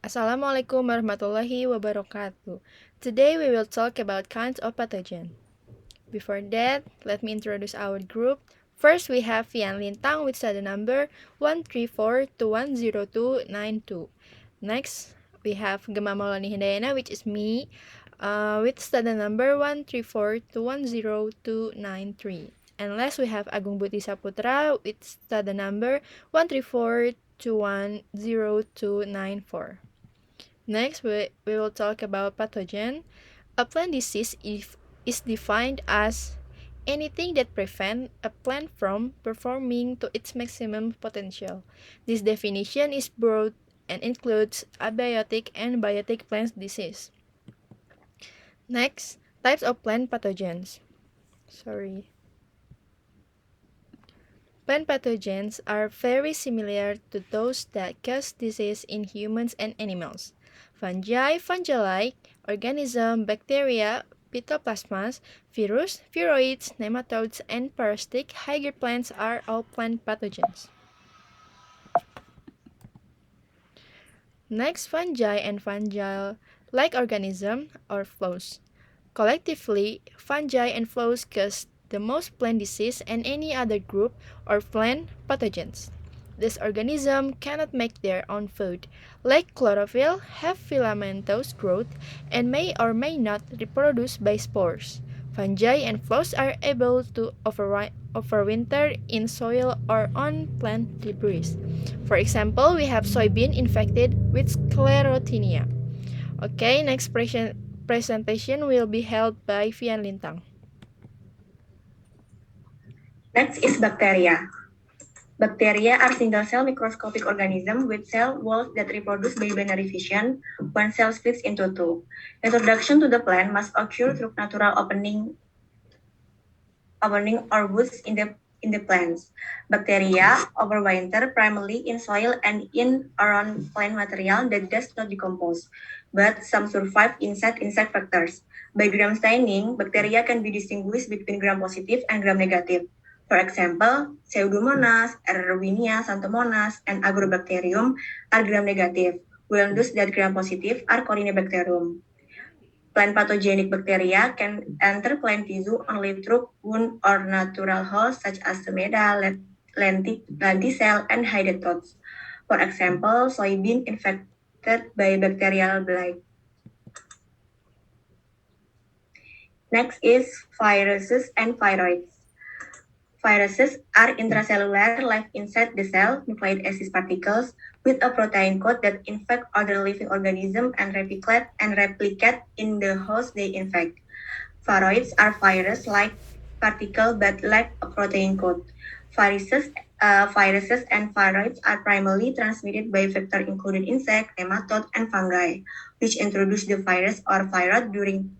Assalamualaikum warahmatullahi wabarakatuh. Today we will talk about kinds of pathogen. Before that, let me introduce our group. First, we have Fian Lintang with study number 134210292. Next, we have Gema Maulani Hindayana, which is me, with study number 134210293. And last, we have Agung Buti Saputra with study number 134210294. Next, we will talk about pathogen. A plant disease is defined as anything that prevents a plant from performing to its maximum potential. This definition is broad and includes abiotic and biotic plant disease. Next, types of plant pathogens. Plant pathogens are very similar to those that cause disease in humans and animals. Fungi, fungi-like, organism, bacteria, phytoplasmas, virus, viroids, nematodes, and parasitic higher plants are all plant pathogens. Next, fungi and fungi-like organism or flows. Collectively, fungi and flows cause the most plant disease and any other group or plant pathogens. These organisms cannot make their own food, like chlorophyll, have filamentous growth, and may or may not reproduce by spores. Fungi and flows are able to overwinter in soil or on plant debris. For example, we have soybean infected with sclerotinia. Okay, next presentation will be held by Fian Lintang. Next is bacteria. Bacteria are single-cell microscopic organisms with cell walls that reproduce by binary fission when cell splits into two. Introduction to the plant must occur through natural opening or roots in the plants. Bacteria overwinter primarily in soil and in around plant material that does not decompose, but some survive inside insect vectors. By gram staining, bacteria can be distinguished between gram-positive and gram-negative. For example, Pseudomonas, Erwinia, Xanthomonas, and Agrobacterium are gram-negative, while those that gram-positive are Corynebacterium. Plant pathogenic bacteria can enter plant tissue only through wound or natural hosts such as Stomata, lenticell, and hydatodes. For example, soybean infected by bacterial blight. Next is viruses and viroids. Viruses are intracellular life inside the cell, nucleic acid particles, with a protein coat that infect other living organisms and replicate in the host they infect. Viroids are virus-like particles but lack a protein coat. Viruses and viroids are primarily transmitted by vector including insect, nematode, and fungi, which introduce the virus or viroid during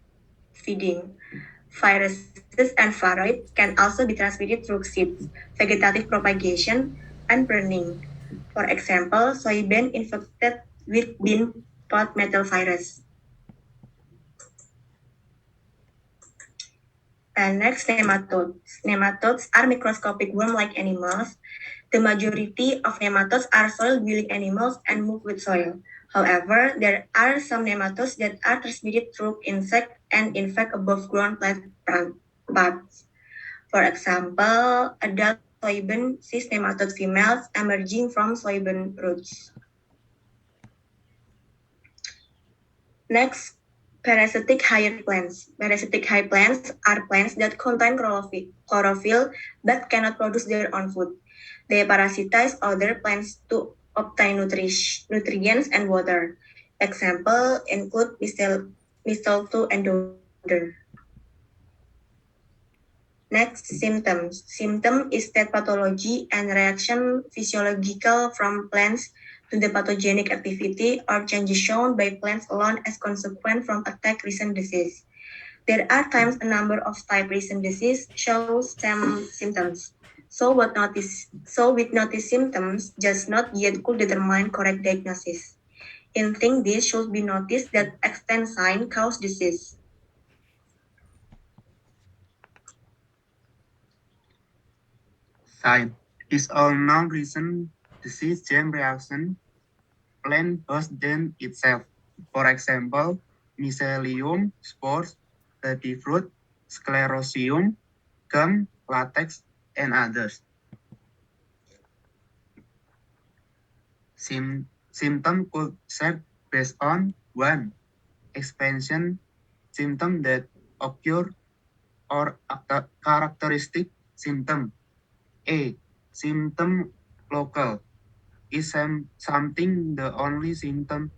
feeding. Viruses and viroids can also be transmitted through seeds, vegetative propagation, and burning. For example, soybean infected with bean pod metal virus. And next, nematodes. Nematodes are microscopic worm-like animals. The majority of nematodes are soil-dwelling animals and move with soil. However, there are some nematodes that are transmitted through insect and infect above-ground plant parts. For example, adult soybean cyst nematode females emerging from soybean roots. Next, parasitic higher plants. Parasitic high plants are plants that contain chlorophyll but cannot produce their own food. They parasitize other plants to obtain nutrients and water. Example include mistletoe and dodder. Next, symptoms. Symptom is that pathology and reaction physiological from plants to the pathogenic activity or changes shown by plants alone as consequent from attack recent disease. There are times a number of type recent disease shows some symptoms. So with notice symptoms just not yet could determine correct diagnosis. In think this should be noticed that extent sign cause disease. Side is all non-recent disease chain reaction plant host than itself. For example, mycelium, spores, tutti fruit, sclerosium, gum, latex, and others. Symptom could set based on 1. Expansion symptom that occur or characteristic symptom. A. Symptom local. Is something the only symptom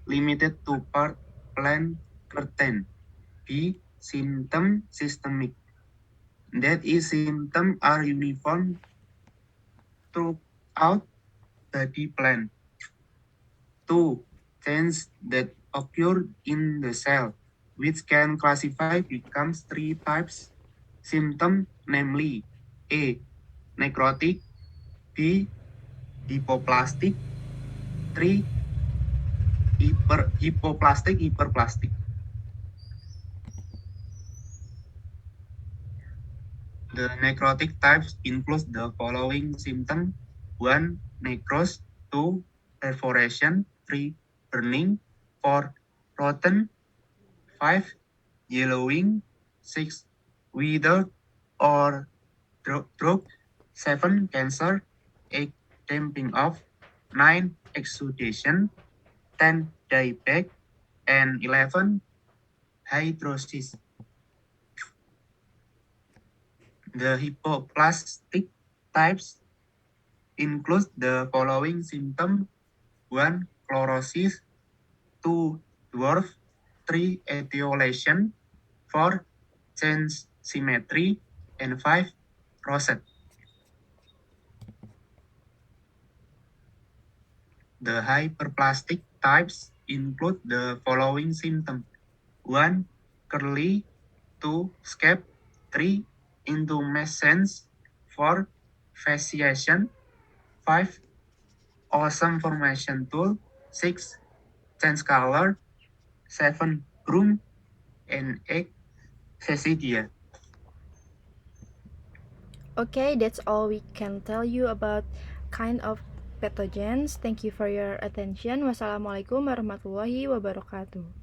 limited to part plant curtain. B. Symptom systemic. That is, symptoms are uniform throughout body plan. 2. Change that occur in the cell, which can classify becomes 3 types symptom, namely A. Necrotic, B. Hypoplastic, 3. Hypoplastic. The necrotic types include the following symptoms: 1. Necrosis, 2. Perforation, 3. Burning, 4. Rotten, 5. Yellowing, 6. Withered or droop, 7. Cancer, 8. Damping off, 9. Exudation, 10. Dieback, and 11. Hydrosis. The hypoplastic types include the following symptoms: 1. Chlorosis, 2. Dwarf, 3. etiolation, 4. Change symmetry, and 5. rosette. The hyperplastic types include the following symptoms: 1. Curly, 2. Scab, 3. Intumescence, 4. Fasciation, 5. Awesome formation tool, 6. Change color, 7. Broom, and 8. Cecidia. Okay, that's all we can tell you about kind of pathogens. Thank you for your attention. Wassalamualaikum warahmatullahi wabarakatuh.